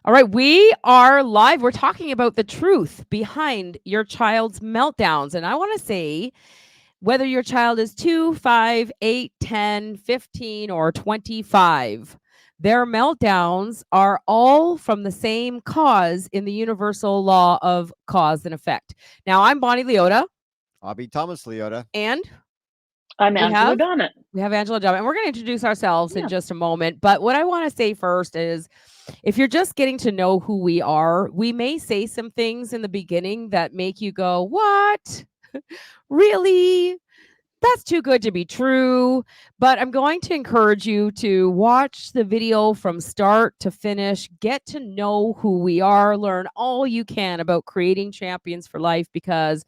All right, we are live. We're talking about the truth behind your child's meltdowns. And I want to say whether your child is 2, 5, 8, 10, 15, or 25, their meltdowns are all from the same cause in the universal law of cause and effect. Now, I'm Bonnie Leota, Thomas Liotta. and I'm we Angela have Donnett. we have Angela Dumm, and we're going to introduce ourselves in Yeah. just a moment. But what I want to say first is if you're just getting to know who we are, we may say some things in the beginning that make you go, "What? Really? That's too good to be true." But I'm going to encourage you to watch the video from start to finish, get to know who we are, learn all you can about creating champions for life, because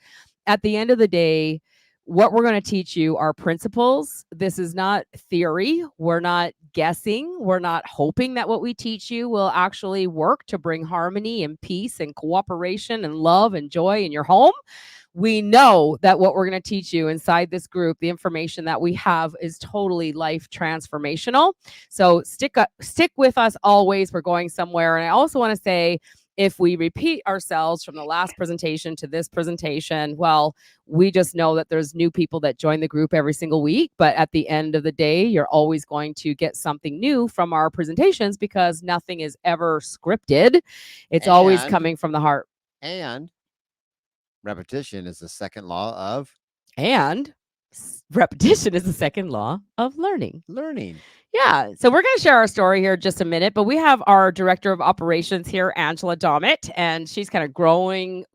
at the end of the day, what we're going to teach you are principles. This is not theory. We're not guessing. We're not hoping that what we teach you will actually work to bring harmony and peace and cooperation and love and joy in your home. We know that what we're going to teach you inside this group, the information that we have, is totally life transformational. So stick with us always. We're going somewhere. And I also want to say, if we repeat ourselves from the last presentation to this presentation, well, we just know that there's new people that join the group every single week. But at the end of the day, you're always going to get something new from our presentations because nothing is ever scripted. It's always coming from the heart. And repetition is the second law of And repetition is the second law of learning. learning. Yeah. So we're going to share our story here in just a minute, but we have our director of operations here, Angela Donnett, and she's kind of growing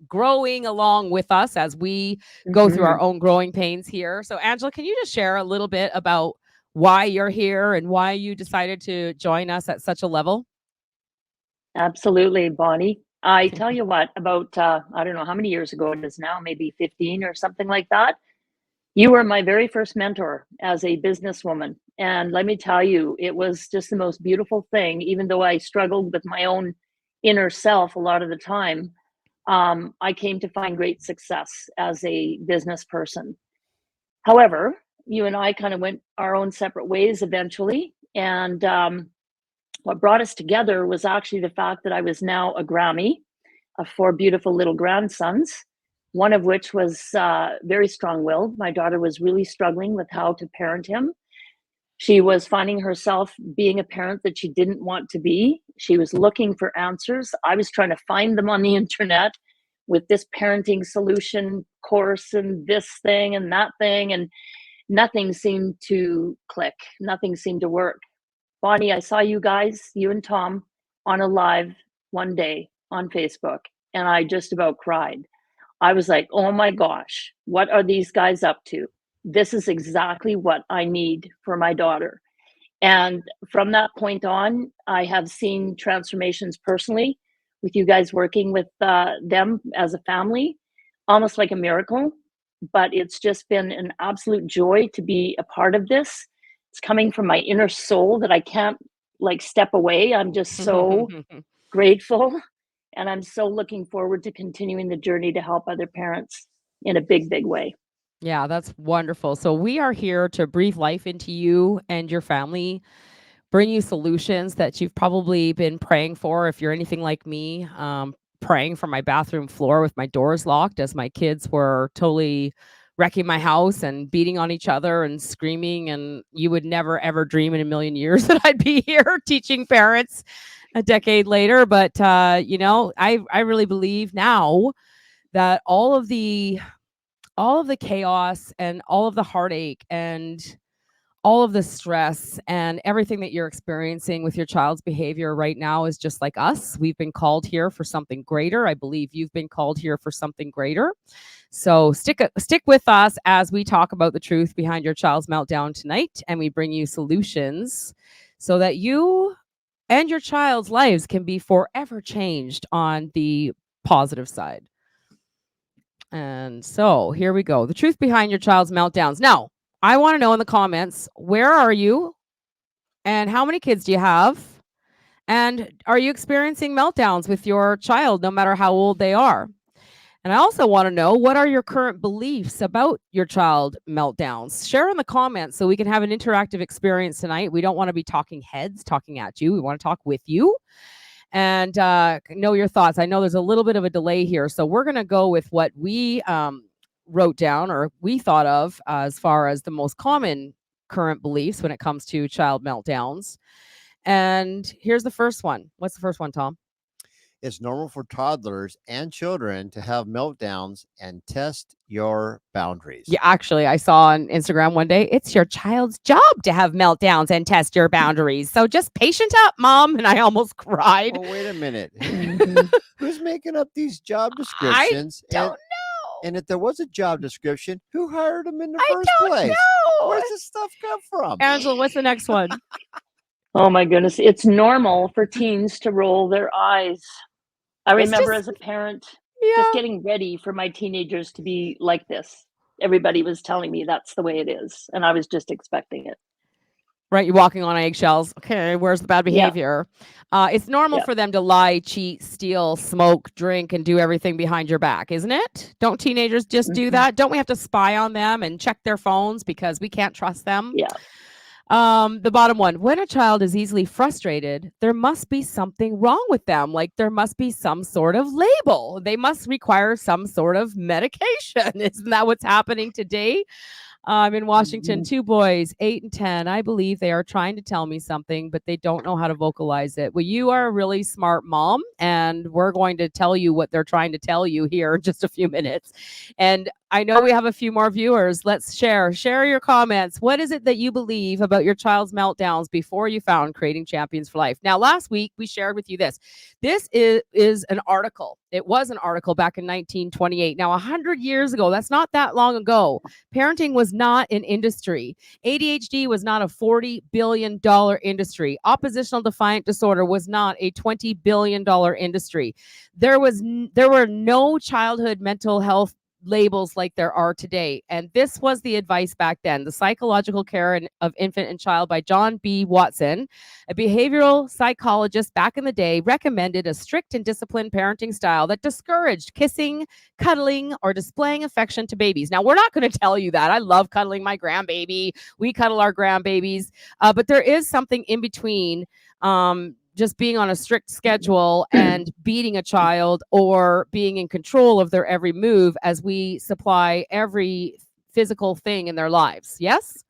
along with us as we go through our own growing pains here. So Angela, can you just share a little bit about why you're here and why you decided to join us at such a level? Absolutely, Bonnie. I tell you what, about, I don't know how many years ago it is now, maybe 15 or something like that. You were my very first mentor as a businesswoman. And let me tell you, it was just the most beautiful thing, even though I struggled with my own inner self a lot of the time. I came to find great success as a business person. However, you and I kind of went our own separate ways eventually. And what brought us together was actually the fact that I was now a Grammy of 4 beautiful little grandsons, one of which was very strong-willed. My daughter was really struggling with how to parent him. She was finding herself being a parent that she didn't want to be. She was looking for answers. I was trying to find them on the internet with this parenting solution course and this thing and that thing, and nothing seemed to click. Nothing seemed to work. Bonnie, I saw you guys, you and Tom, on a live one day on Facebook, and I just about cried. I was like, oh my gosh, what are these guys up to? This is exactly what I need for my daughter. And from that point on, I have seen transformations personally with you guys working with them as a family, almost like a miracle. But it's just been an absolute joy to be a part of this. It's coming from my inner soul that I can't like step away. I'm just so grateful. And I'm so looking forward to continuing the journey to help other parents in a big, big way. Yeah, that's wonderful. So we are here to breathe life into you and your family, bring you solutions that you've probably been praying for. If you're anything like me, praying for my bathroom floor with my doors locked as my kids were totally wrecking my house and beating on each other and screaming. And you would never, ever dream in a million years that I'd be here teaching parents a decade later. But, I really believe now that all of the chaos and all of the heartache and all of the stress and everything that you're experiencing with your child's behavior right now is just like us. We've been called here for something greater. I believe you've been called here for something greater. So stick with us as we talk about the truth behind your child's meltdown tonight, and we bring you solutions so that you and your child's lives can be forever changed on the positive side. And so here we go. The truth behind your child's meltdowns. Now, I want to know in the comments, where are you? And how many kids do you have? And are you experiencing meltdowns with your child, no matter how old they are? And I also want to know, what are your current beliefs about your child meltdowns? Share in the comments so we can have an interactive experience tonight. We don't want to be talking heads talking at you. We want to talk with you. and know your thoughts. I know there's a little bit of a delay here, so we're going to go with what we wrote down or we thought of as far as the most common current beliefs when it comes to child meltdowns. And here's the first one. What's the first one, Tom? It's normal for toddlers and children to have meltdowns and test your boundaries. Yeah, actually, I saw on Instagram one day, it's your child's job to have meltdowns and test your boundaries. So just patient up, Mom. And I almost cried. Well, wait a minute. Mhm. Who's making up these job I descriptions? don't And, know. and if there was a job description, who hired them in the I first don't place? know. Where's this stuff come from? Angela, what's the next one? Oh my goodness. It's normal for teens to roll their eyes. I It's remember just, as a parent yeah. just getting ready for my teenagers to be like this. Everybody was telling me that's the way it is, and I was just expecting it. Right, you're walking on eggshells. Okay, where's the bad Yeah, behavior? It's normal yeah. for them to lie, cheat, steal, smoke, drink, and do everything behind your back, isn't it? Don't teenagers just do Mhm. that? Don't we have to spy on them and check their phones because we can't trust them? Yeah. The bottom one, when a child is easily frustrated, there must be something wrong with them. Like there must be some sort of label. They must require some sort of medication. Isn't that what's happening today? In Washington, Mhm. 2 boys, 8 and 10. I believe they are trying to tell me something, but they don't know how to vocalize it. Well, you are a really smart mom, and we're going to tell you what they're trying to tell you here in just a few minutes. And I know we have a few more viewers. Let's share your comments. What is it that you believe about your child's meltdowns before you found Creating Champions for Life? Now, last week we shared with you this. This is an article. It was an article back in 1928. Now, 100 years ago, that's not that long ago. Parenting was not an industry. ADHD was not a $40 billion industry. Oppositional Defiant disorder was not a $20 billion industry. There were no childhood mental health labels like there are today. And this was the advice back then. The Psychological Care of Infant and Child by John B. Watson, a behavioral psychologist back in the day, recommended a strict and disciplined parenting style that discouraged kissing, cuddling, or displaying affection to babies. Now, we're not going to tell you that. I love cuddling my grandbaby. We cuddle our grandbabies. But there is something in between just being on a strict schedule and beating a child or being in control of their every move as we supply every physical thing in their lives. Yes?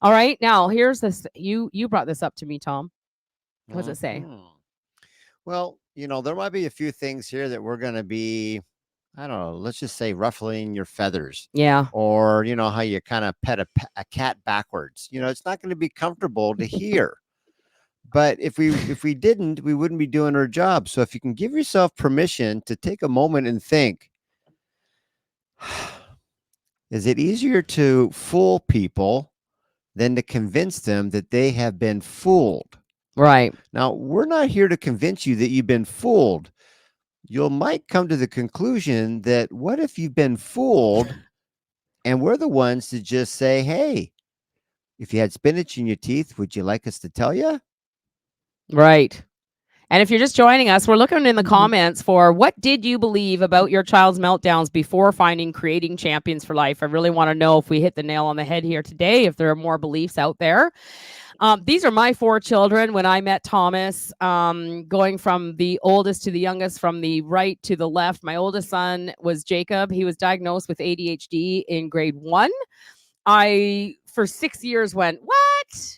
All right. Now, here's this. You brought this up to me, Tom. What does it say? Mhm. Well, there might be a few things here that we're going to be, I don't know, let's just say ruffling your feathers. Yeah. Or, how you kind of pet a cat backwards. It's not going to be comfortable to hear. But if we didn't, we wouldn't be doing our job. So if you can give yourself permission to take a moment and think, is it easier to fool people than to convince them that they have been fooled? Right. Now, we're not here to convince you that you've been fooled. You might come to the conclusion that what if you've been fooled and we're the ones to just say, hey, if you had spinach in your teeth, would you like us to tell you? Right. And if you're just joining us, we're looking in the Mhm. comments for what did you believe about your child's meltdowns before finding Creating Champions for Life? I really want to know if we hit the nail on the head here today, if there are more beliefs out there. These are my 4 children when I met Thomas, going from the oldest to the youngest, from the right to the left. My oldest son was Jacob. He was diagnosed with ADHD in grade 1. I, for 6 years, went, what?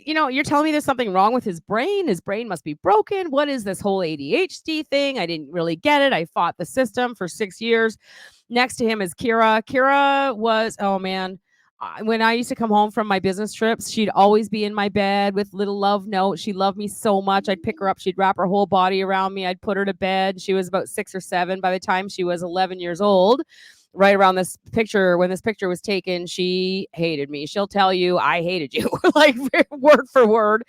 You're telling me there's something wrong with his brain? His brain must be broken. What is this whole ADHD thing? I didn't really get it. I fought the system for 6 years. Next to him is Kira. Kira was, oh man, when I used to come home from my business trips, she'd always be in my bed with little love notes. She loved me so much. I'd pick her up. She'd wrap her whole body around me. I'd put her to bed. She was about 6 or 7 by the time she was 11 years old. Right around this picture, when this picture was taken, she hated me. She'll tell you, I hated you, like word for word.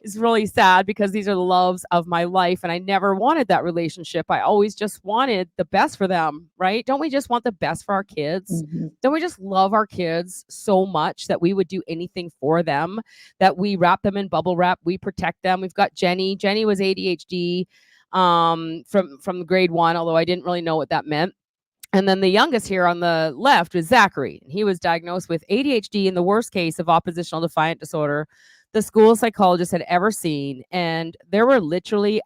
It's really sad because these are the loves of my life. And I never wanted that relationship. I always just wanted the best for them, right? Don't we just want the best for our kids? Mhm. Don't we just love our kids so much that we would do anything for them, that we wrap them in bubble wrap, we protect them? We've got Jenny. Jenny was ADHD from grade 1, although I didn't really know what that meant. And then the youngest here on the left was Zachary. He was diagnosed with ADHD in the worst case of oppositional defiant disorder the school psychologist had ever seen. And there were literally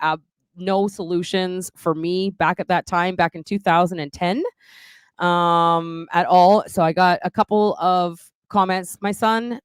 no solutions for me back at that time, back in 2010, at all. So I got a couple of comments. My son,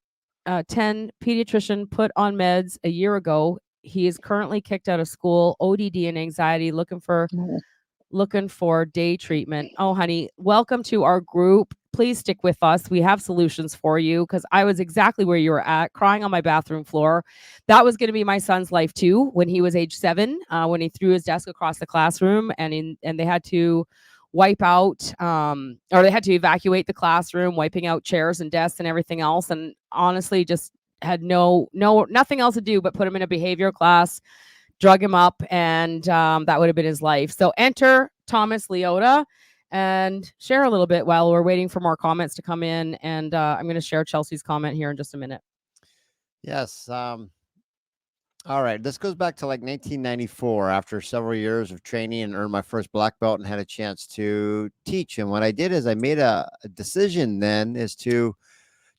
10, pediatrician, put on meds a year ago. He is currently kicked out of school, ODD and anxiety, looking for day treatment. Oh, honey, welcome to our group. Please stick with us. We have solutions for you, because I was exactly where you were at, crying on my bathroom floor. That was going to be my son's life too when he was age 7, when he threw his desk across the classroom, and they had to wipe out, or they had to evacuate the classroom, wiping out chairs and desks and everything else. And honestly, just had nothing else to do but put him in a behavior class, drug him up, and that would have been his life. So enter Thomas Liotta and share a little bit while we're waiting for more comments to come in. And I'm going to share Chelsea's comment here in just a minute. Yes. All right. This goes back to like 1994, after several years of training, and earned my first black belt and had a chance to teach. And what I did is I made a decision then is to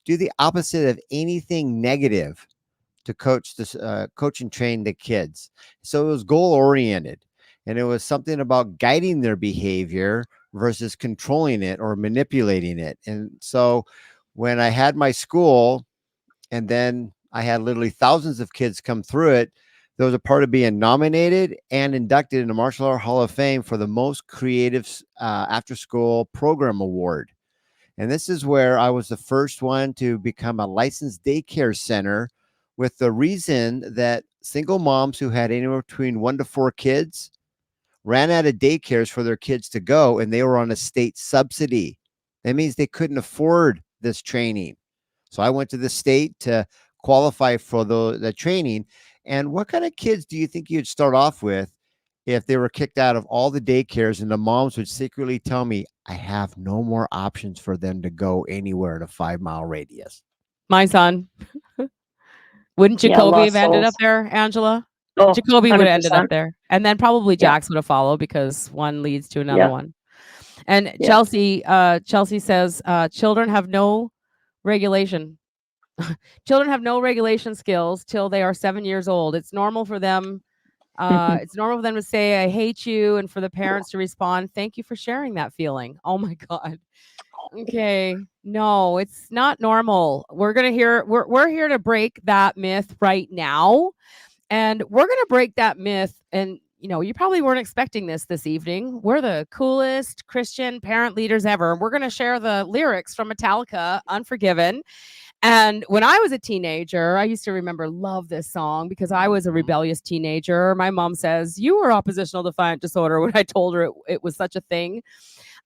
do the opposite of anything negative to coach and train the kids. So it was goal oriented, and it was something about guiding their behavior versus controlling it or manipulating it. And so when I had my school, and then I had literally thousands of kids come through it, there was a part of being nominated and inducted in the Martial Art Hall of Fame for the most creative after school program award. And this is where I was the first one to become a licensed daycare center, with the reason that single moms who had anywhere between 1 to 4 kids ran out of daycares for their kids to go, and they were on a state subsidy. That means they couldn't afford this training. So I went to the state to qualify for the training. And what kind of kids do you think you'd start off with if they were kicked out of all the daycares and the moms would secretly tell me, I have no more options for them to go anywhere in a 5-mile radius? My son. Wouldn't Yeah, Jacoby have lost ended up souls. there, Angela? Oh, Jacoby would have ended up 100%. there. And then probably Yeah, Jax would have followed, because one leads to another yeah, one. And yeah. Chelsea says, children have no regulation. Children have no regulation skills till they are 7 years old. It's normal for them. It's normal for them to say, I hate you, and for the parents to respond, thank you for sharing that feeling. Oh my God. Okay. No, it's not normal. We're here to break that myth right now. And we're going to break that myth. And you probably weren't expecting this evening. We're the coolest Christian parent leaders ever. We're going to share the lyrics from Metallica Unforgiven. And when I was a teenager, I used to love this song, because I was a rebellious teenager. My mom says, you were oppositional defiant disorder, when I told her it was such a thing.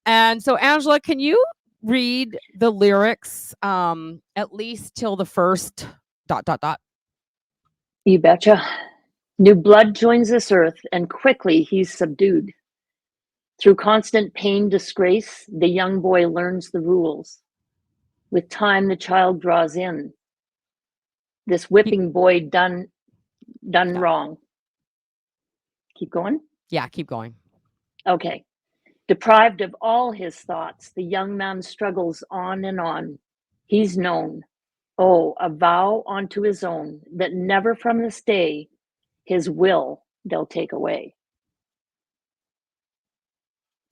And so, Angela, can you read the lyrics, at least till the first ... You betcha. New blood joins this earth, and quickly he's subdued. Through constant pain, disgrace, the young boy learns the rules. With time, the child draws in. This whipping boy done Yeah. wrong. Keep going? Yeah, keep going. Okay. Deprived of all his thoughts, the young man struggles on and on. He's known, oh, a vow unto his own, that never from this day his will they'll take away.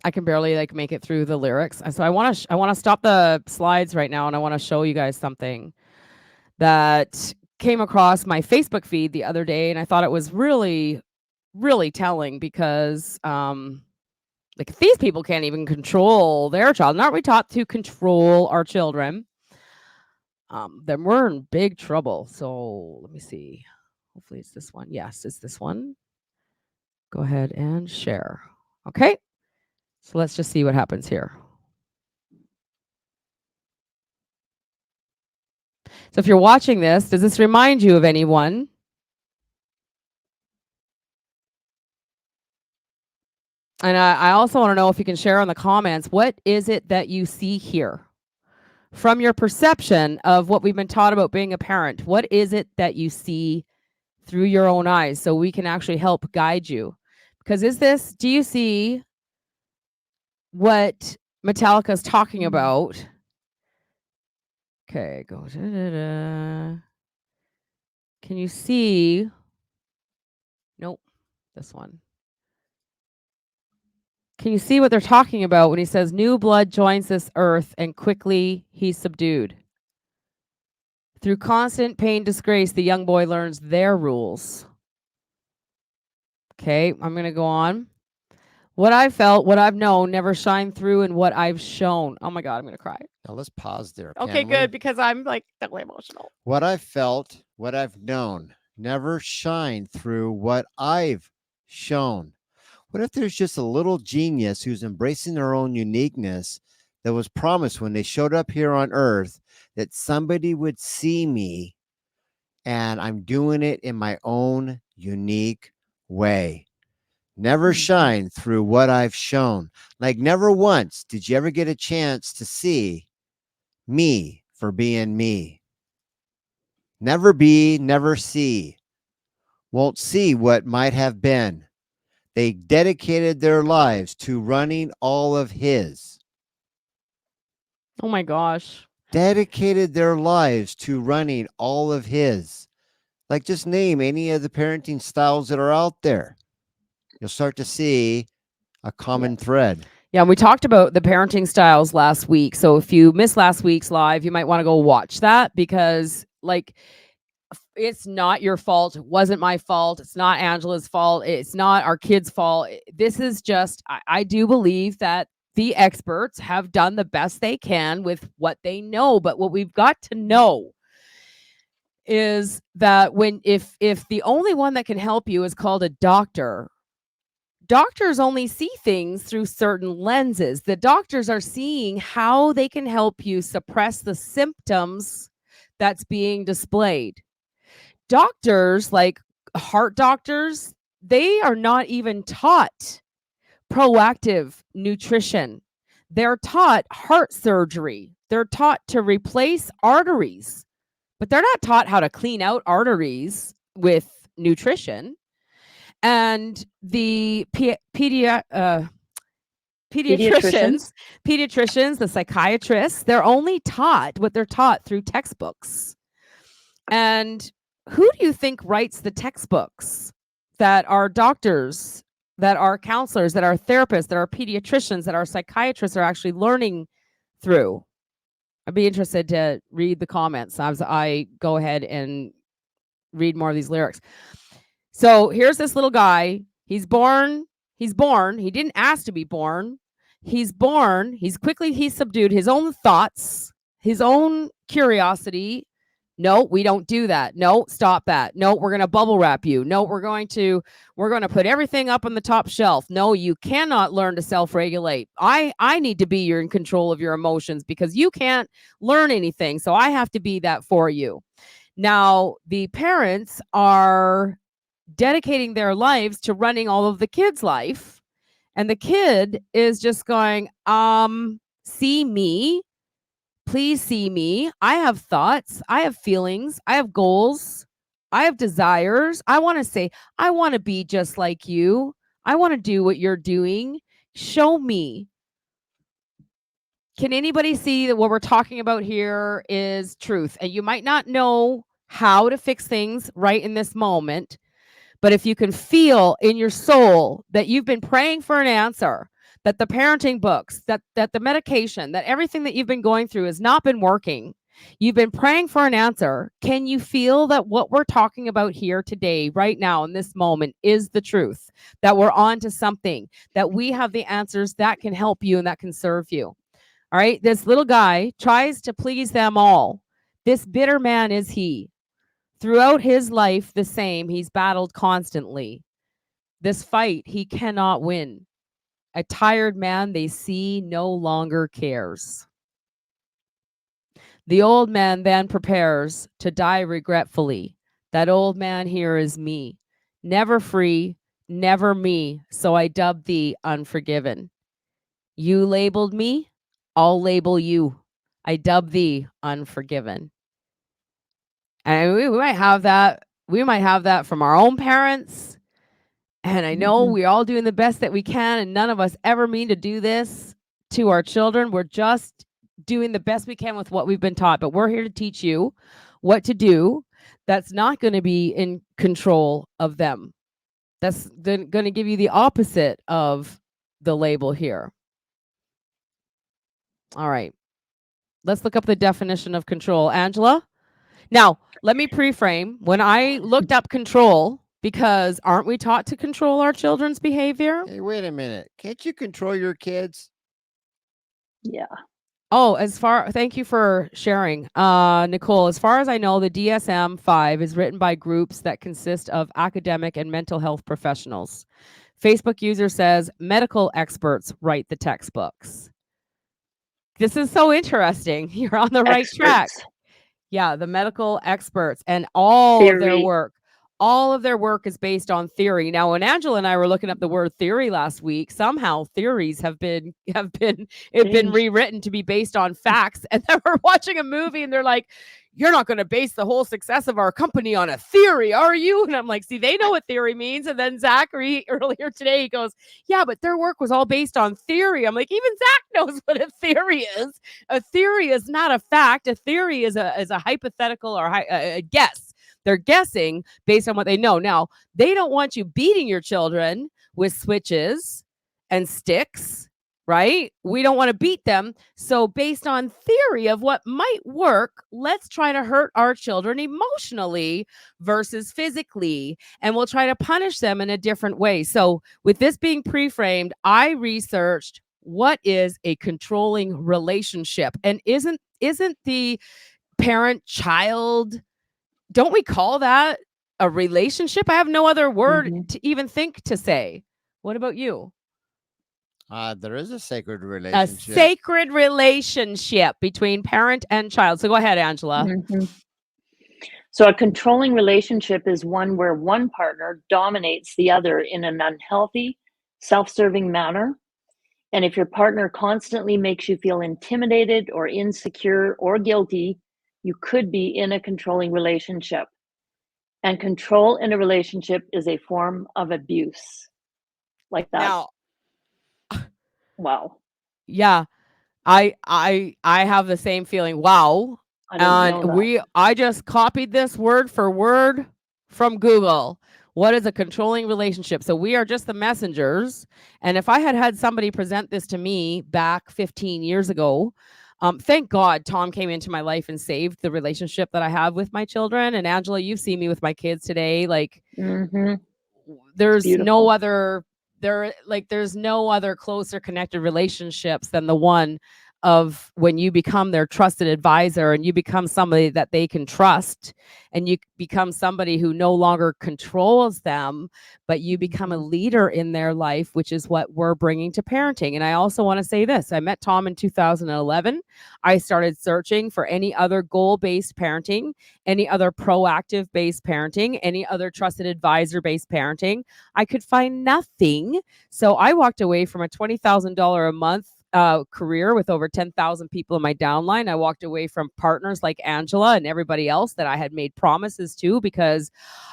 I can barely make it through the lyrics. So I want to stop the slides right now, and I want to show you guys something that came across my Facebook feed the other day, and I thought it was really, really telling, because if these people can't even control their child, and aren't we taught to control our children? Then we're in big trouble. So let me see. Hopefully it's this one. Yes, it's this one. Go ahead and share. Okay. So let's just see what happens here. So if you're watching this, does this remind you of anyone? And I also want to know if you can share on the comments, what is it that you see here? From your perception of what we've been taught about being a parent, what is it that you see through your own eyes, so we can actually help guide you? Because do you see what Metallica is talking about? Okay, go. Can you see? Nope, this one. Can you see what they're talking about when he says new blood joins this earth and quickly he's subdued? Through constant pain, disgrace, the young boy learns their rules. Okay, I'm going to go on. What I felt, what I've known, never shine through in what I've shown. Oh my God, I'm going to cry. Now let's pause there. Okay, can we? good, because I'm like definitely emotional. What I've felt, what I've known, never shine through what I've shown. What if there's just a little genius who's embracing their own uniqueness that was promised when they showed up here on earth that somebody would see me and I'm doing it in my own unique way? Never shine through what I've shown. Like never once did you ever get a chance to see me for being me. Never be, never see. Won't see what might have been. They dedicated their lives to running all of his. Oh my gosh. Dedicated their lives to running all of his. Like just name any of the parenting styles that are out there. You'll start to see a common thread. Yeah, we talked about the parenting styles last week. So if you missed last week's live, you might want to go watch that because like it's not your fault. It wasn't my fault. It's not Angela's fault. It's not our kids' fault. This is just, I do believe that the experts have done the best they can with what they know. But what we've got to know is that if the only one that can help you is called a doctor, doctors only see things through certain lenses. The doctors are seeing how they can help you suppress the symptoms that's being displayed. Doctors, like heart doctors, they are not even taught proactive nutrition. They're taught heart surgery. They're taught to replace arteries, but they're not taught how to clean out arteries with nutrition. And the pediatricians, the psychiatrists, they're only taught what they're taught through textbooks. And who do you think writes the textbooks that are doctors, that are counselors, that are therapists, that are pediatricians, that are psychiatrists are actually learning through? I'd be interested to read the comments as I go ahead and read more of these lyrics. So here's this little guy. He's born. He didn't ask to be born. He's born. He's subdued his own thoughts, his own curiosity. No, we don't do that. No, stop that. No, we're going to bubble wrap you. No, we're going to put everything up on the top shelf. No, you cannot learn to self-regulate. I need to be in control of your emotions because you can't learn anything. So I have to be that for you. Now, the parents are dedicating their lives to running all of the kids' life. And the kid is just going, see me. Please see me. I have thoughts. I have feelings. I have goals. I have desires. I want to be just like you. I want to do what you're doing. Show me. Can anybody see that what we're talking about here is truth? And you might not know how to fix things right in this moment, but if you can feel in your soul that you've been praying for an answer, that the parenting books, that the medication, that everything that you've been going through has not been working, you've been praying for an answer, can you feel that what we're talking about here today, right now, in this moment, is the truth? That we're on to something, that we have the answers that can help you and that can serve you. All right, this little guy tries to please them all. This bitter man is he. Throughout his life, the same, he's battled constantly. This fight he cannot win. A tired man they see no longer cares. The old man then prepares to die regretfully. That old man here is me. Never free, never me, so I dub thee unforgiven. You labeled me, I'll label you. I dub thee unforgiven. And we might have that. We might have that from our own parents. And I know we're all doing the best that we can, and none of us ever mean to do this to our children. We're just doing the best we can with what we've been taught. But we're here to teach you what to do that's not going to be in control of them. That's going to give you the opposite of the label here. All right. Let's look up the definition of control. Angela? Now, let me pre-frame. When I looked up control, because aren't we taught to control our children's behavior? Hey, wait a minute. Can't you control your kids? Yeah. Oh, thank you for sharing. Nicole, as far as I know, the DSM-5 is written by groups that consist of academic and mental health professionals. Facebook user says medical experts write the textbooks. This is so interesting. You're on the right track. Yeah, the medical experts and all of their work. All of their work is based on theory. Now, when Angela and I were looking up the word theory last week, somehow theories have been rewritten to be based on facts. And then we're watching a movie and they're like, you're not going to base the whole success of our company on a theory, are you? And I'm like, see, they know what theory means. And then Zachary earlier today, he goes, yeah, but their work was all based on theory. I'm like, even Zach knows what a theory is. A theory is not a fact. A theory is a hypothetical or a guess. They're guessing based on what they know. Now, they don't want you beating your children with switches and sticks, right? We don't want to beat them. So based on theory of what might work, let's try to hurt our children emotionally versus physically. And we'll try to punish them in a different way. So with this being pre-framed, I researched what is a controlling relationship. And isn't the parent-child, don't we call that a relationship? I have no other word to even think to say. What about you? There is a sacred relationship. A sacred relationship between parent and child. So go ahead, Angela. So a controlling relationship is one where one partner dominates the other in an unhealthy, self-serving manner. And if your partner constantly makes you feel intimidated or insecure or guilty, you could be in a controlling relationship. And control in a relationship is a form of abuse. Like that. Now, wow. Yeah. I have the same feeling. Wow. I just copied this word for word from Google. What is a controlling relationship? So we are just the messengers. And if I had somebody present this to me back 15 years ago, thank God Tom came into my life and saved the relationship that I have with my children. And Angela, you've seen me with my kids today. Like there's no other closer connected relationships than the one of when you become their trusted advisor and you become somebody that they can trust and you become somebody who no longer controls them, but you become a leader in their life, which is what we're bringing to parenting. And I also want to say this. I met Tom in 2011. I started searching for any other goal-based parenting, any other proactive-based parenting, any other trusted advisor-based parenting. I could find nothing. So I walked away from a $20,000 a month career with over 10,000 people in my downline. I walked away from partners like Angela and everybody else that I had made promises to because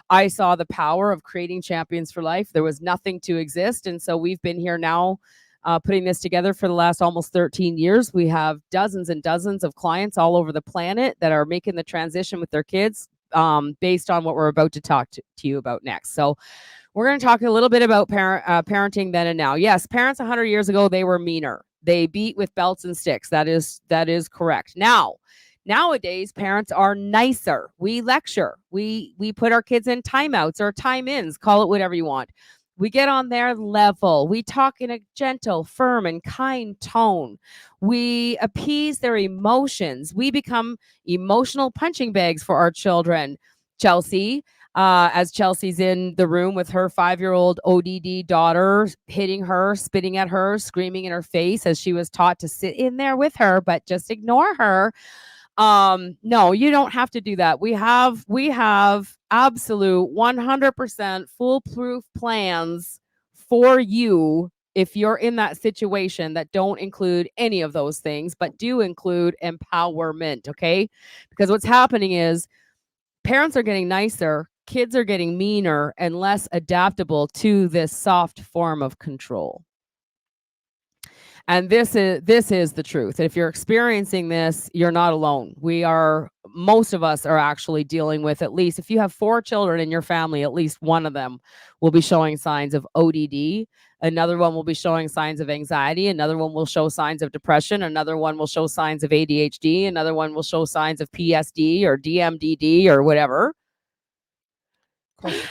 I saw the power of creating champions for life. There was nothing to exist. And so we've been here now putting this together for the last almost 13 years. We have dozens and dozens of clients all over the planet that are making the transition with their kids based on what we're about to talk to you about next. So we're going to talk a little bit about parenting then and now. Yes, parents 100 years ago, they were meaner. They beat with belts and sticks. That is correct. Nowadays, parents are nicer. We lecture. We put our kids in timeouts or time-ins. Call it whatever you want. We get on their level. We talk in a gentle, firm, and kind tone. We appease their emotions. We become emotional punching bags for our children. Chelsea, as Chelsea's in the room with her 5-year-old ODD daughter, hitting her, spitting at her, screaming in her face as she was taught to sit in there with her, but just ignore her. No, you don't have to do that. We have absolute 100% foolproof plans for you if you're in that situation that don't include any of those things, but do include empowerment, okay? Because what's happening is parents are getting nicer, kids are getting meaner and less adaptable to this soft form of control. And this is the truth. If you're experiencing this, you're not alone. Most of us are actually dealing with, at least if you have 4 children in your family, at least one of them will be showing signs of ODD. Another one will be showing signs of anxiety. Another one will show signs of depression. Another one will show signs of ADHD. Another one will show signs of PSD or DMDD or whatever. Question,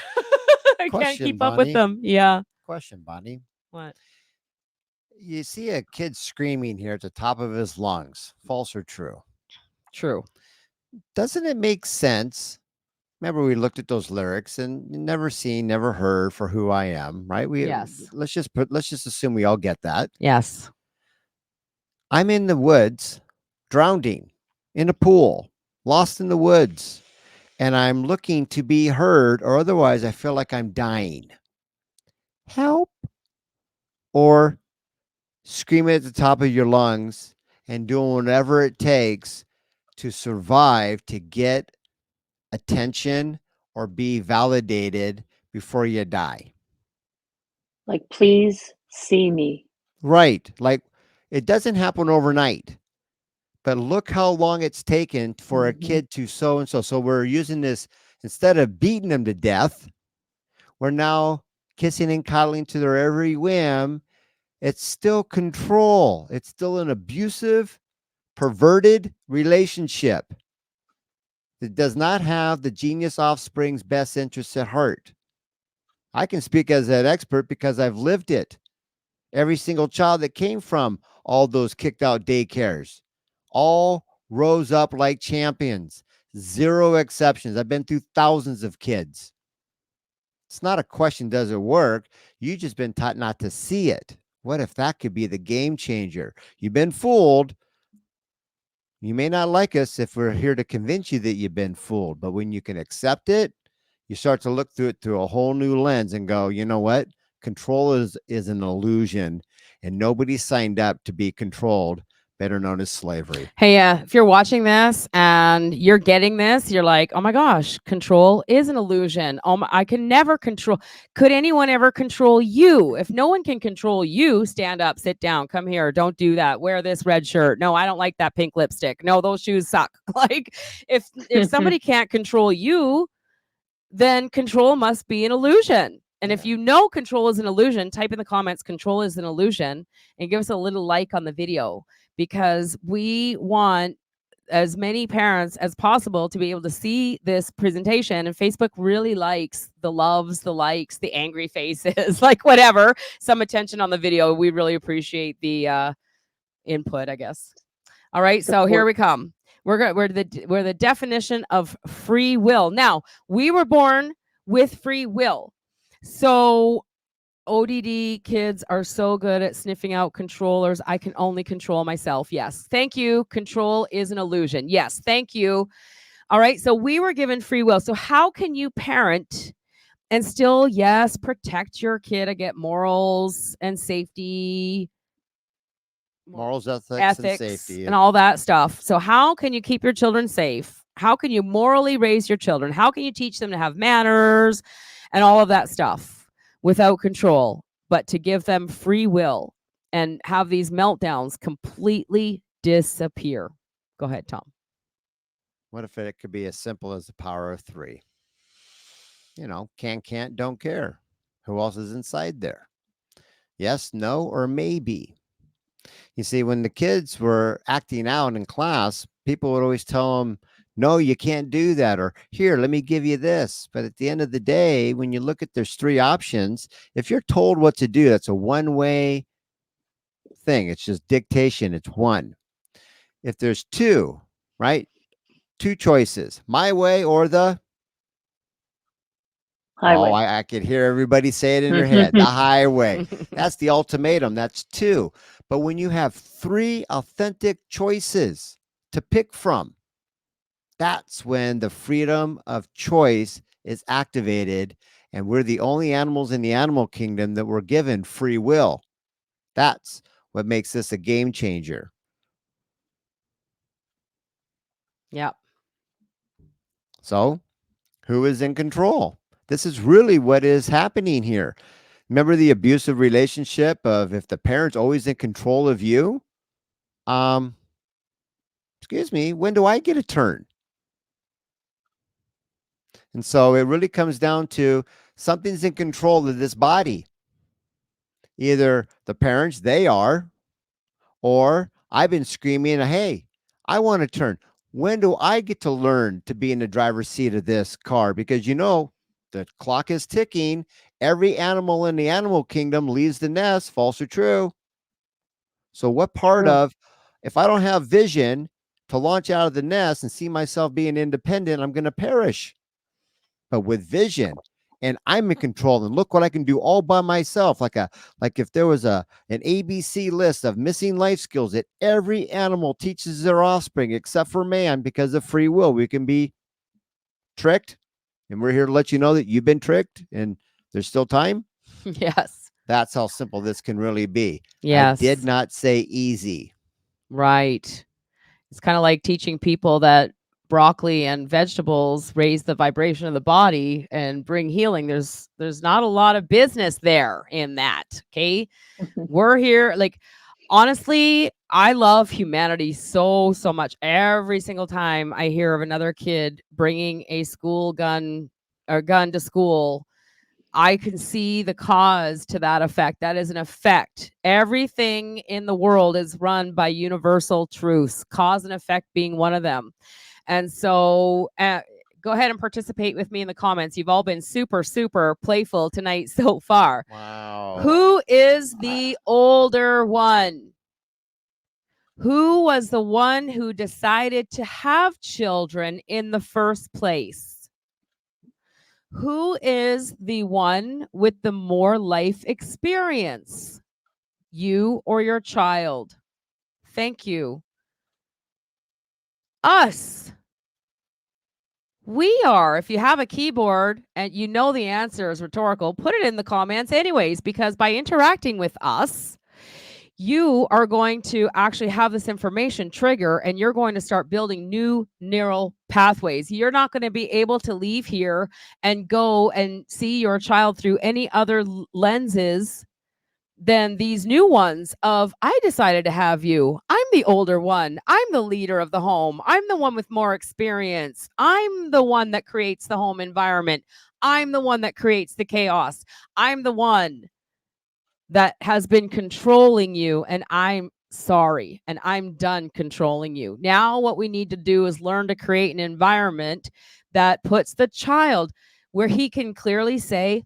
I can't question, keep up with Bonnie. them. Yeah. Question, Bonnie. What? You see a kid screaming here at the top of his lungs. False or true? True. Doesn't it make sense? Remember, we looked at those lyrics and never seen, never heard for who I am, right? Yes. Let's just assume we all get that. Yes. I'm in the woods, drowning in a pool, lost in the woods, and I'm looking to be heard, or otherwise I feel like I'm dying. Help. Or screaming at the top of your lungs and doing whatever it takes to survive, to get attention or be validated before you die. Like, please see me. Right. Like, it doesn't happen overnight, but look how long it's taken for a kid to so and so. So we're using this, instead of beating them to death, we're now kissing and cuddling to their every whim. It's still control. It's still an abusive, perverted relationship that does not have the genius offspring's best interests at heart. I can speak as an expert because I've lived it. Every single child that came from all those kicked out daycares all rose up like champions, zero exceptions. I've been through thousands of kids. It's not a question, does it work? You've just been taught not to see it. What if that could be the game changer? You've been fooled. You may not like us if we're here to convince you that you've been fooled, but when you can accept it, you start to look through it through a whole new lens and go, you know what? Control is an illusion, and nobody signed up to be controlled, better known as slavery. Hey, if you're watching this and you're getting this, you're like, oh my gosh, control is an illusion. I can never control. Could anyone ever control you? If no one can control you, stand up, sit down, come here, don't do that. Wear this red shirt. No, I don't like that pink lipstick. No, those shoes suck. Like, if somebody can't control you, then control must be an illusion. And if you know control is an illusion, type in the comments, control is an illusion, and give us a little like on the video, because we want as many parents as possible to be able to see this presentation. And Facebook really likes the loves, the likes, the angry faces, like whatever, some attention on the video. We really appreciate the input, I guess. All right, so here we come. We're the definition of free will. Now, we were born with free will. So ODD kids are so good at sniffing out controllers. I can only control myself. Yes. Thank you. Control is an illusion. Yes. Thank you. All right. So we were given free will. So how can you parent and still, yes, protect your kid against morals and safety, Morals, ethics, and ethics, safety. and all that stuff? So how can you keep your children safe? How can you morally raise your children? How can you teach them to have manners and all of that stuff without control, but to give them free will and have these meltdowns completely disappear? Go ahead, Tom. What if it could be as simple as the power of three? You know, can't, don't care. Who else is inside there? Yes, no, or maybe. You see, when the kids were acting out in class, people would always tell them, no, you can't do that. Or here, let me give you this. But at the end of the day, when you look at there's 3 options, if you're told what to do, that's a one-way thing. It's just dictation. It's one. If there's 2, right? 2 choices, my way or the Highway. Oh, I could hear everybody say it in their head. The highway. That's the ultimatum. That's 2. But when you have 3 authentic choices to pick from, that's when the freedom of choice is activated. And we're the only animals in the animal kingdom that were given free will. That's what makes this a game changer. Yep. So, who is in control? This is really what is happening here. Remember the abusive relationship of if the parent's always in control of you? Um, excuse me, when do I get a turn? And so it really comes down to something's in control of this body. Either the parents, they are, or I've been screaming, hey, I want to turn. When do I get to learn to be in the driver's seat of this car? Because the clock is ticking. Every animal in the animal kingdom leaves the nest, false or true. So, what part True. of, if I don't have vision to launch out of the nest and see myself being independent, I'm going to perish. But with vision, and I'm in control, and look what I can do all by myself, like if there was an ABC list of missing life skills that every animal teaches their offspring except for man, because of free will we can be tricked, and we're here to let you know that you've been tricked and there's still time. Yes. That's how simple this can really be. I did Yes. not say easy. Right. It's kind of like teaching people that broccoli and vegetables raise the vibration of the body and bring healing. There's not a lot of business there in that. Okay. We're here, like, honestly, I love humanity so much. Every single time I hear of another kid bringing a school gun or gun to school, I can see the cause to that effect. That is an effect. Everything in the world is run by universal truths, cause and effect being one of them. And so, go ahead and participate with me in the comments. You've all been super playful tonight so far. Wow. Who is the older one? Who was the one who decided to have children in the first place? Who is the one with the more life experience? You or your child? Thank you. Us. We are. If you have a keyboard and you know the answer is rhetorical, put it in the comments anyways, because by interacting with us, you are going to actually have this information trigger and you're going to start building new neural pathways. You're not going to be able to leave here and go and see your child through any other lenses than these new ones of, I decided to have you. I'm the older one. I'm the leader of the home. I'm the one with more experience. I'm the one that creates the home environment. I'm the one that creates the chaos. I'm the one that has been controlling you, and I'm sorry, and I'm done controlling you. Now what we need to do is learn to create an environment that puts the child where he can clearly say,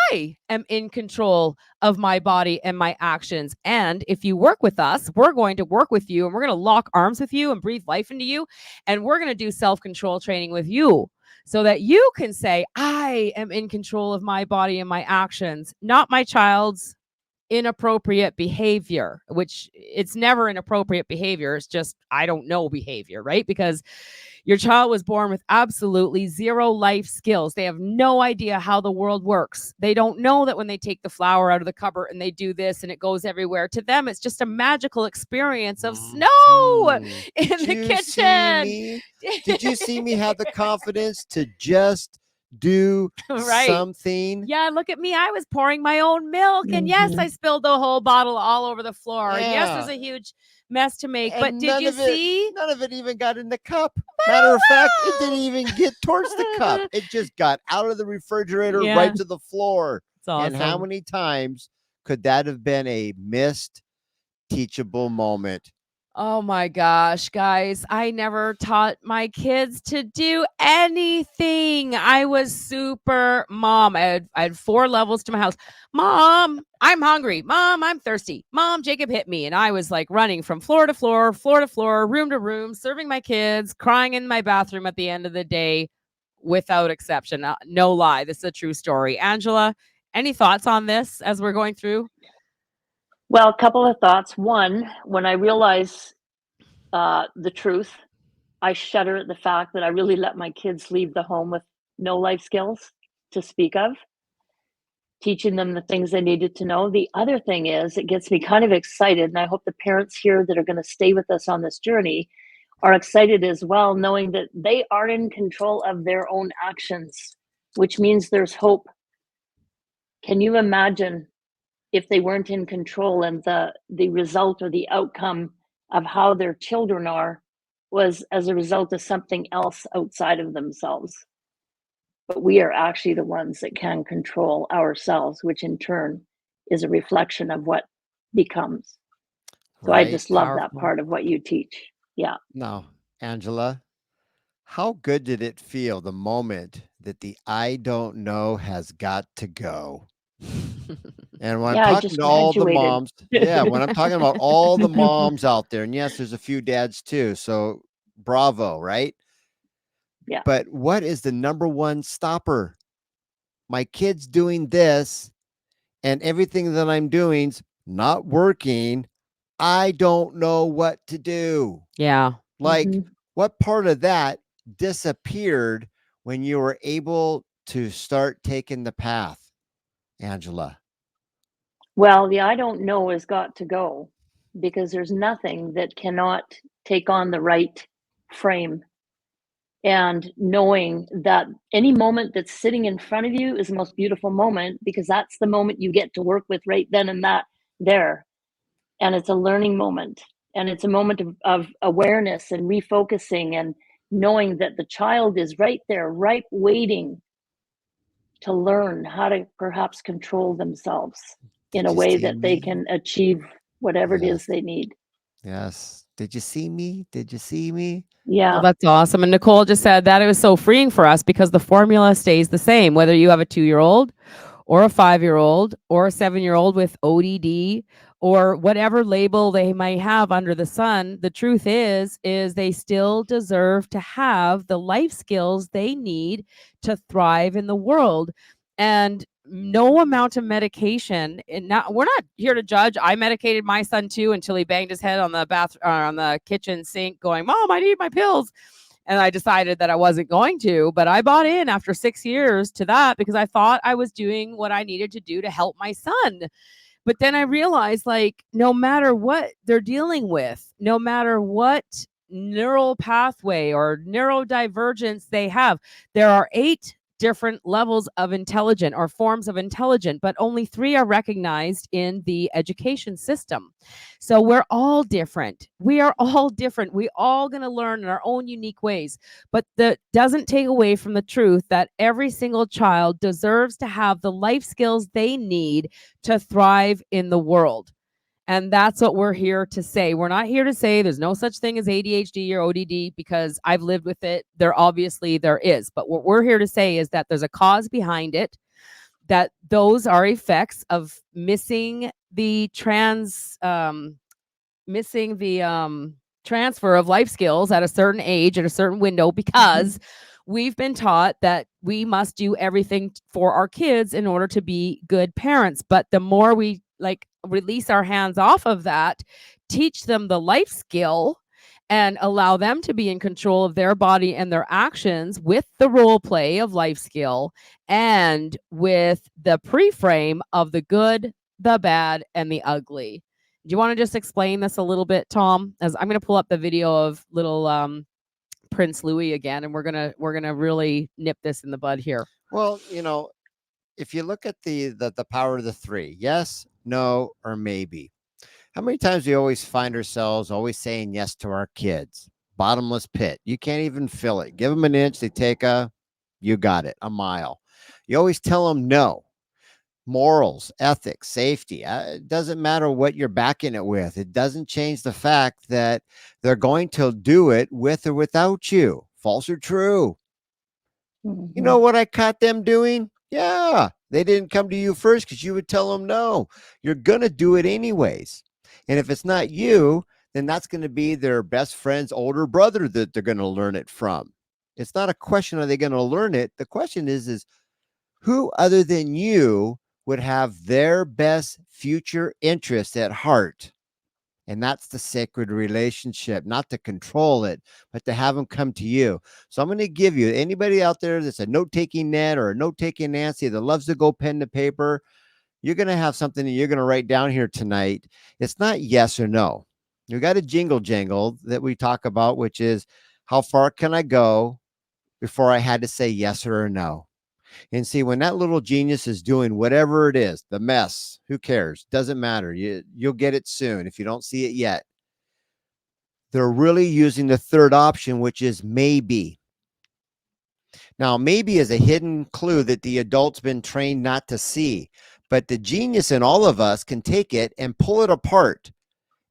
I am in control of my body and my actions. And if you work with us, we're going to work with you and we're going to lock arms with you and breathe life into you. And we're going to do self-control training with you so that you can say, I am in control of my body and my actions, not my child's inappropriate behavior, which it's never inappropriate behavior. It's just, I don't know behavior, right? Because your child was born with absolutely zero life skills. They have no idea how the world works. They don't know that when they take the flour out of the cupboard and they do this and it goes everywhere, to them, it's just a magical experience of snow in Did the you see kitchen. me? Did you see me have the confidence to just do Right. something? Yeah, look at me. I was pouring my own milk. And yes, I spilled the whole bottle all over the floor. And yes, there's Yeah. a huge mess to make. But And did you see? none of it even got in the cup. Matter of fact, it didn't even get towards the cup. It just got out of the refrigerator Yeah. right to the floor. It's awesome. And how many times could that have been a missed teachable moment? Oh my gosh, guys, I never taught my kids to do anything. I was super mom. I had 4 levels to my house. Mom, I'm hungry. Mom, I'm thirsty. Mom, Jacob hit me. And I was like running from floor to floor, floor to floor, room to room, serving my kids, crying in my bathroom at the end of the day, without exception. No lie. This is a true story. Angela, any thoughts on this as we're going through? Well, a couple of thoughts. One, when I realize the truth, I shudder at the fact that I really let my kids leave the home with no life skills to speak of, teaching them the things they needed to know. The other thing is, it gets me kind of excited, and I hope the parents here that are going to stay with us on this journey are excited as well, knowing that they are in control of their own actions, which means there's hope. Can you imagine if they weren't in control and the result or the outcome of how their children are was as a result of something else outside of themselves? But we are actually the ones that can control ourselves, which in turn is a reflection of what becomes. So I Right? just love that Powerful. part of what you teach. Yeah. Now, Angela, how good did it feel the moment that the I don't know has got to go? And when I'm Yeah, I talking just to all the graduated. moms, yeah, when I'm talking about all the moms out there, and yes, there's a few dads too. So bravo, right? Yeah. But what is the number one stopper? My kid's doing this, and everything that I'm doing's not working. I don't know what to do. Yeah. Like, Mhm. what part of that disappeared when you were able to start taking the path, Angela? Well, the I don't know has got to go because there's nothing that cannot take on the right frame. And knowing that any moment that's sitting in front of you is the most beautiful moment because that's the moment you get to work with right then and that there. And it's a learning moment. And it's a moment of awareness and refocusing and knowing that the child is right there, right waiting to learn how to perhaps control themselves in Did a you way see that they me? can achieve whatever it is Yes. they need. Yes. Did you see me? Did you see me? Well, Yeah. that's awesome. And Nicole just said that it was so freeing for us because the formula stays the same, whether you have a 2-year-old or a 5-year-old or a 7-year-old with ODD or whatever label they might have under the sun. The truth is they still deserve to have the life skills they need to thrive in the world. And no amount of medication, and not, we're not here to judge. I medicated my son too until he banged his head on the on the kitchen sink going, "Mom, I need my pills." And I decided that I wasn't going to, but I bought in after 6 years to that because I thought I was doing what I needed to do to help my son. But then I realized, like, no matter what they're dealing with, no matter what neural pathway or neurodivergence they have, there are 8 different levels of intelligent or forms of intelligent, but only 3 are recognized in the education system. So we're all different. We are all different. We all going to learn in our own unique ways. But that doesn't take away from the truth that every single child deserves to have the life skills they need to thrive in the world. And that's what we're here to say. We're not here to say there's no such thing as ADHD or ODD because I've lived with it. There is. But what we're here to say is that there's a cause behind it, that those are effects of missing the transfer of life skills at a certain age at a certain window because we've been taught that we must do everything for our kids in order to be good parents. But the more we like release our hands off of that, teach them the life skill and allow them to be in control of their body and their actions with the role play of life skill and with the pre-frame of the good, the bad, and the ugly. Do you want to just explain this a little bit, Tom? As I'm going to pull up the video of little Prince Louis again, and we're gonna really nip this in the bud here. Well, if you look at the power of the three, yes, no, or maybe. How many times we always find ourselves always saying yes to our kids? Bottomless pit. You can't even fill it. Give them an inch, they take you got it, a mile. You always tell them no. Morals, ethics, safety. It doesn't matter what you're backing it with. It doesn't change the fact that they're going to do it with or without you. False or true? You know what I caught them doing? Yeah, they didn't come to you first because you would tell them no. You're going to do it anyways. And if it's not you, then that's going to be their best friend's older brother that they're going to learn it from. It's not a question, are they going to learn it? The question is who other than you would have their best future interest at heart? And that's the sacred relationship, not to control it, but to have them come to you. So I'm going to give you anybody out there that's a note taking Ned or a note taking Nancy that loves to go pen to paper. You're going to have something that you're going to write down here tonight. It's not yes or no. You got a jingle jangle that we talk about, which is how far can I go before I had to say yes or no? And see, when that little genius is doing whatever it is, the mess, who cares? Doesn't matter. You'll get it soon if you don't see it yet. They're really using the third option, which is maybe. Now, maybe is a hidden clue that the adult's been trained not to see, but the genius in all of us can take it and pull it apart.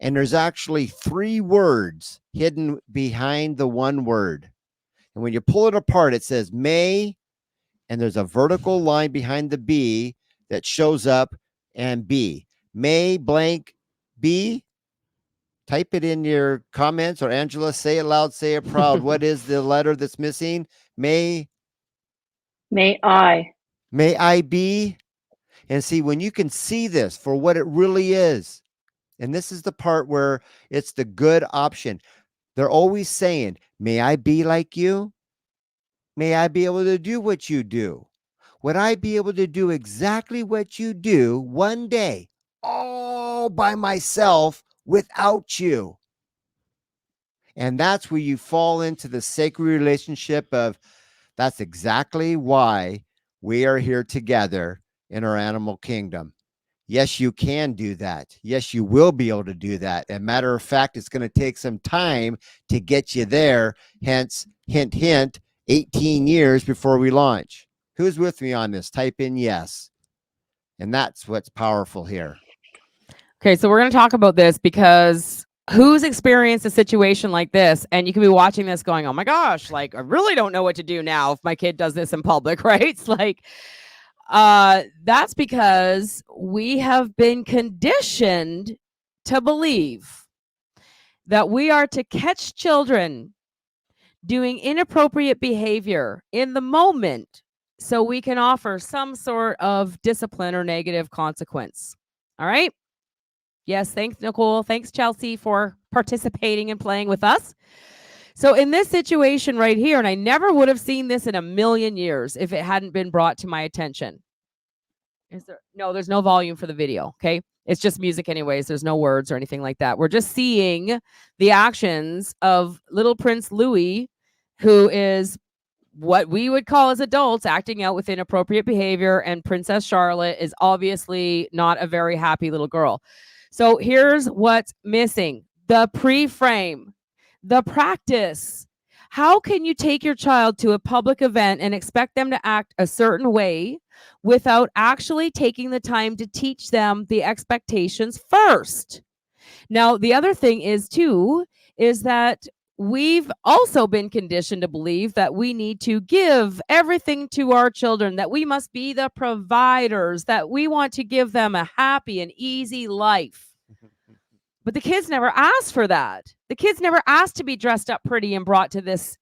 And there's actually 3 words hidden behind the one word. And when you pull it apart, it says may, and there's a vertical line behind the B that shows up, and B. May blank B. Type it in your comments, or Angela, say it loud, say it proud. What is the letter that's missing? May I be. And see, when you can see this for what it really is, and this is the part where it's the good option. They're always saying, may I be like you? May I be able to do what you do? Would I be able to do exactly what you do one day, all by myself without you? And that's where you fall into the sacred relationship of that's exactly why we are here together in our animal kingdom. Yes, you can do that. Yes, you will be able to do that. And matter of fact, it's going to take some time to get you there. Hence, hint, hint, 18 years before we launch. Who's with me on this? Type in yes. And that's what's powerful here. Okay, so we're going to talk about this because who's experienced a situation like this? And you can be watching this going, oh my gosh, like I really don't know what to do now if my kid does this in public, right? It's like, that's because we have been conditioned to believe that we are to catch children doing inappropriate behavior in the moment so we can offer some sort of discipline or negative consequence. All right. Yes, thanks, Nicole. Thanks, Chelsea, for participating and playing with us. So in this situation right here, and I never would have seen this in a million years if it hadn't been brought to my attention. Is there? No, there's no volume for the video. Okay. It's just music anyways. There's no words or anything like that. We're just seeing the actions of little Prince Louis, who is what we would call as adults acting out with inappropriate behavior. And Princess Charlotte is obviously not a very happy little girl. So here's what's missing: the pre-frame, the practice. How can you take your child to a public event and expect them to act a certain way without actually taking the time to teach them the expectations first? Now, the other thing is too, is that we've also been conditioned to believe that we need to give everything to our children, that we must be the providers, that we want to give them a happy and easy life. But the kids never asked for that. The kids never asked to be dressed up pretty and brought to this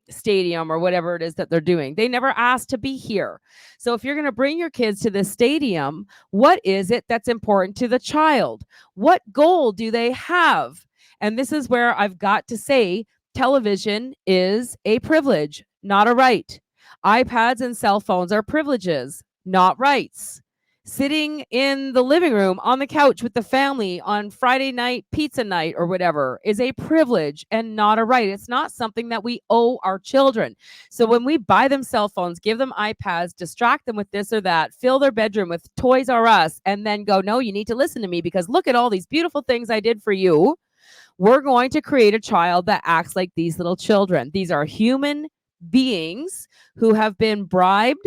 stadium or whatever it is that they're doing. They never asked to be here. So if you're going to bring your kids to this stadium, what is it that's important to the child? What goal do they have? And this is where I've got to say, television is a privilege, not a right. iPads and cell phones are privileges, not rights. Sitting in the living room on the couch with the family on Friday night, pizza night or whatever is a privilege and not a right. It's not something that we owe our children. So when we buy them cell phones, give them iPads, distract them with this or that, fill their bedroom with Toys R Us, and then go, no, you need to listen to me because look at all these beautiful things I did for you. We're going to create a child that acts like these little children. These are human beings who have been bribed,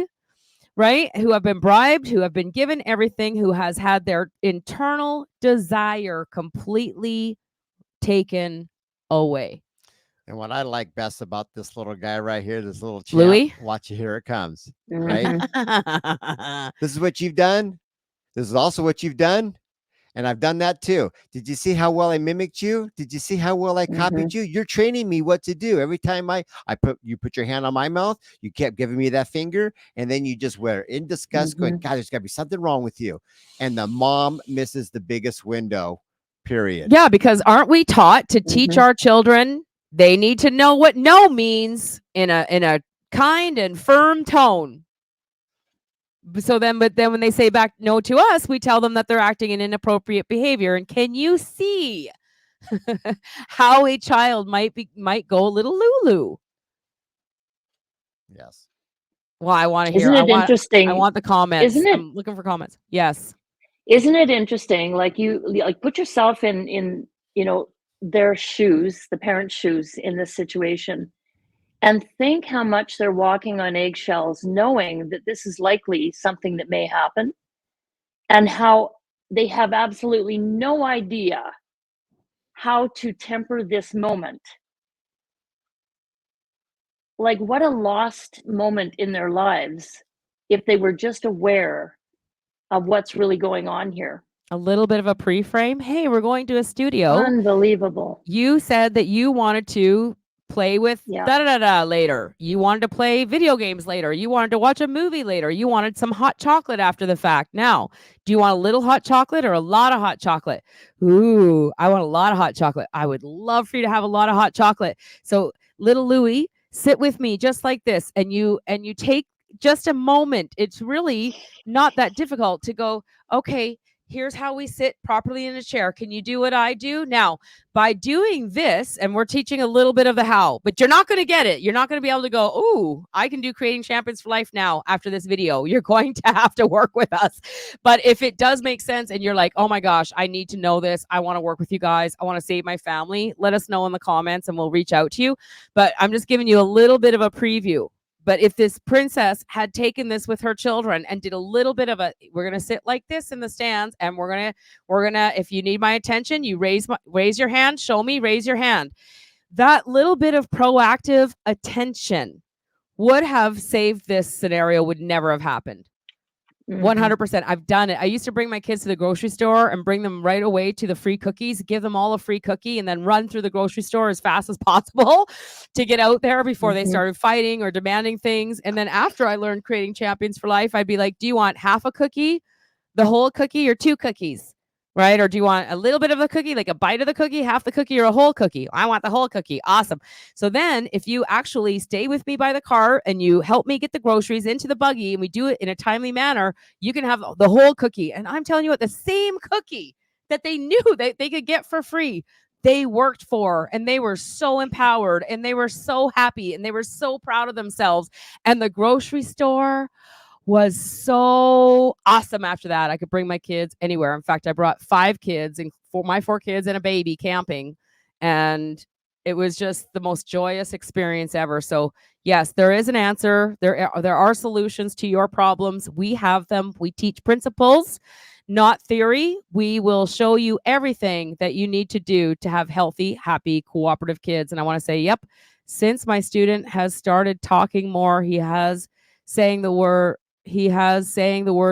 right? Who have been bribed, who have been given everything, who has had their internal desire completely taken away. And what I like best about this little guy right here, this little champ, Louis? watch it, here it comes, right? Mhm. This is what you've done. This is also what you've done. And I've done that too. Did you see how well I mimicked you? Did you see how well I copied you? You're training me what to do. Every time you put your hand on my mouth, you kept giving me that finger, and then you just were in disgust going, God, there's got to be something wrong with you. And the mom misses the biggest window, period. Yeah, because aren't we taught to teach our children? They need to know what no means in a kind and firm tone. So then, but then when they say back no to us, we tell them that they're acting in inappropriate behavior. And can you see how a child might go a little lulu? Yes. Well, I want to hear. Isn't it I interesting? want the comments. Isn't it? I'm looking for comments. Yes. Isn't it interesting? Like put yourself in their shoes, the parents' shoes in this situation, and think how much they're walking on eggshells, knowing that this is likely something that may happen, and how they have absolutely no idea how to temper this moment. Like, what a lost moment in their lives if they were just aware of what's really going on here. A little bit of a pre-frame. Hey, we're going to a studio. Unbelievable. You said that you wanted to play with da da da later. You wanted to play video games later. You wanted to watch a movie later. You wanted some hot chocolate after the fact. Now, do you want a little hot chocolate or a lot of hot chocolate? Ooh, I want a lot of hot chocolate. I would love for you to have a lot of hot chocolate. So, little Louie, sit with me just like this, and you take just a moment. It's really not that difficult to go, okay, here's how we sit properly in a chair. Can you do what I do? Now, by doing this, and we're teaching a little bit of the how, but you're not going to get it. You're not going to be able to go, ooh, I can do Creating Champions for Life now after this video. You're going to have to work with us. But if it does make sense and you're like, oh my gosh, I need to know this. I want to work with you guys. I want to save my family. Let us know in the comments and we'll reach out to you. But I'm just giving you a little bit of a preview. But if this princess had taken this with her children and did a little bit of we're going to sit like this in the stands, and we're going to, if you need my attention, you raise your hand, show me, raise your hand. That little bit of proactive attention would have saved this scenario, would never have happened. 100%. I've done it. I used to bring my kids to the grocery store and bring them right away to the free cookies, give them all a free cookie, and then run through the grocery store as fast as possible to get out there before they started fighting or demanding things. And then after I learned Creating Champions for Life, I'd be like, do you want half a cookie, the whole cookie, or 2 cookies? Right? Or do you want a little bit of a cookie, like a bite of the cookie, half the cookie, or a whole cookie? I want the whole cookie. Awesome. So then if you actually stay with me by the car and you help me get the groceries into the buggy and we do it in a timely manner, you can have the whole cookie. And I'm telling you what, the same cookie that they knew that they could get for free, they worked for, and they were so empowered, and they were so happy, and they were so proud of themselves. And the grocery store was so awesome after that. I could bring my kids anywhere. In fact, I brought 5 kids, and my 4 kids and a baby, camping, and it was just the most joyous experience ever. So yes, there is an answer. There are solutions to your problems. We have them. We teach principles, not theory. We will show you everything that you need to do to have healthy, happy, cooperative kids. And I want to say, yep, since my student has started talking more, he has saying the word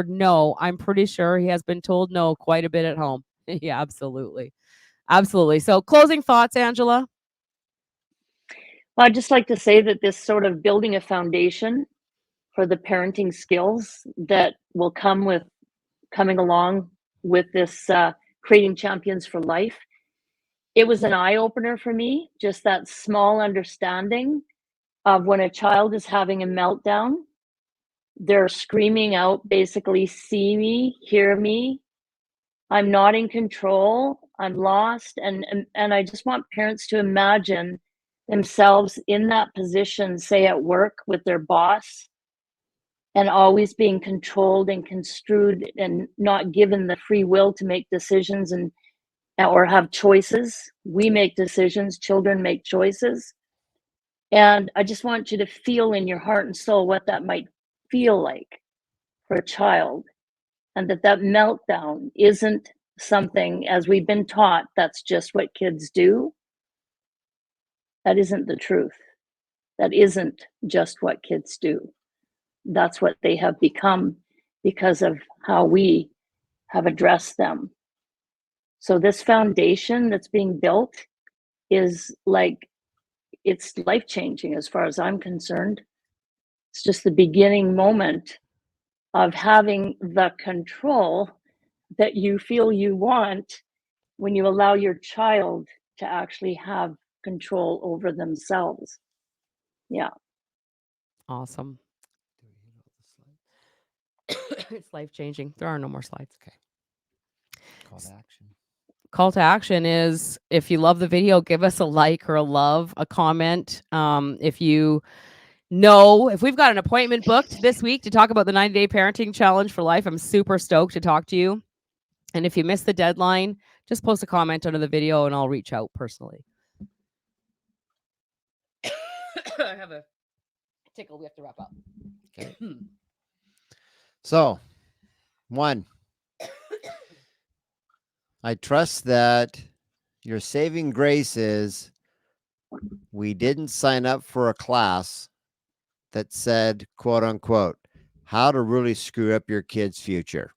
no. I'm pretty sure he has been told no quite a bit at home. Yeah, absolutely. Absolutely. So closing thoughts, Angela? Well, I'd just like to say that this sort of building a foundation for the parenting skills that will coming along with this Creating Champions for Life, it was an eye-opener for me, just that small understanding of when a child is having a meltdown, they're screaming out, basically, see me, hear me, I'm not in control, I'm lost. And I just want parents to imagine themselves in that position, say at work with their boss, and always being controlled and construed and not given the free will to make decisions or have choices. We make decisions, children make choices. And I just want you to feel in your heart and soul what that might feel like for a child, and that meltdown isn't something, as we've been taught, that's just what kids do. That isn't the truth. That isn't just what kids do. That's what they have become because of how we have addressed them. So this foundation that's being built is like, it's life-changing as far as I'm concerned. It's just the beginning moment of having the control that you feel you want when you allow your child to actually have control over themselves. Yeah. Awesome. It's life-changing. There are no more slides. Okay. Call to action. Call to action is, if you love the video, give us a like or a love, a comment. If you No, if we've got an appointment booked this week to talk about the 90-day parenting challenge for life, I'm super stoked to talk to you. And if you miss the deadline, just post a comment under the video and I'll reach out personally. I have a tickle. We have to wrap up. Okay. So, one, I trust that your saving grace is we didn't sign up for a class that said, quote unquote, how to really screw up your kid's future.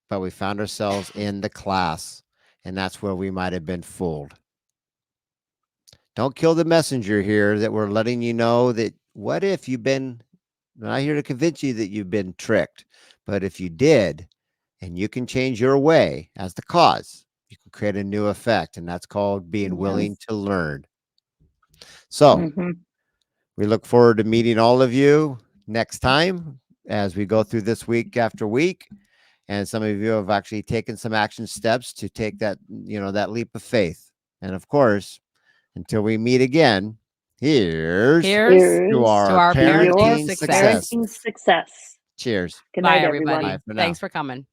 But we found ourselves in the class, and that's where we might have been fooled. Don't kill the messenger here that we're letting you know that what if you've been, I'm not here to convince you that you've been tricked, but if you did, and you can change your way as the cause, you can create a new effect, and that's called being willing to learn. So we look forward to meeting all of you next time as we go through this week after week. And some of you have actually taken some action steps to take that, that leap of faith. And of course, until we meet again, here's to our your parenting parenting success. parenting success. Cheers. Good Bye, night, everybody. everyone. Bye for now. Thanks for coming.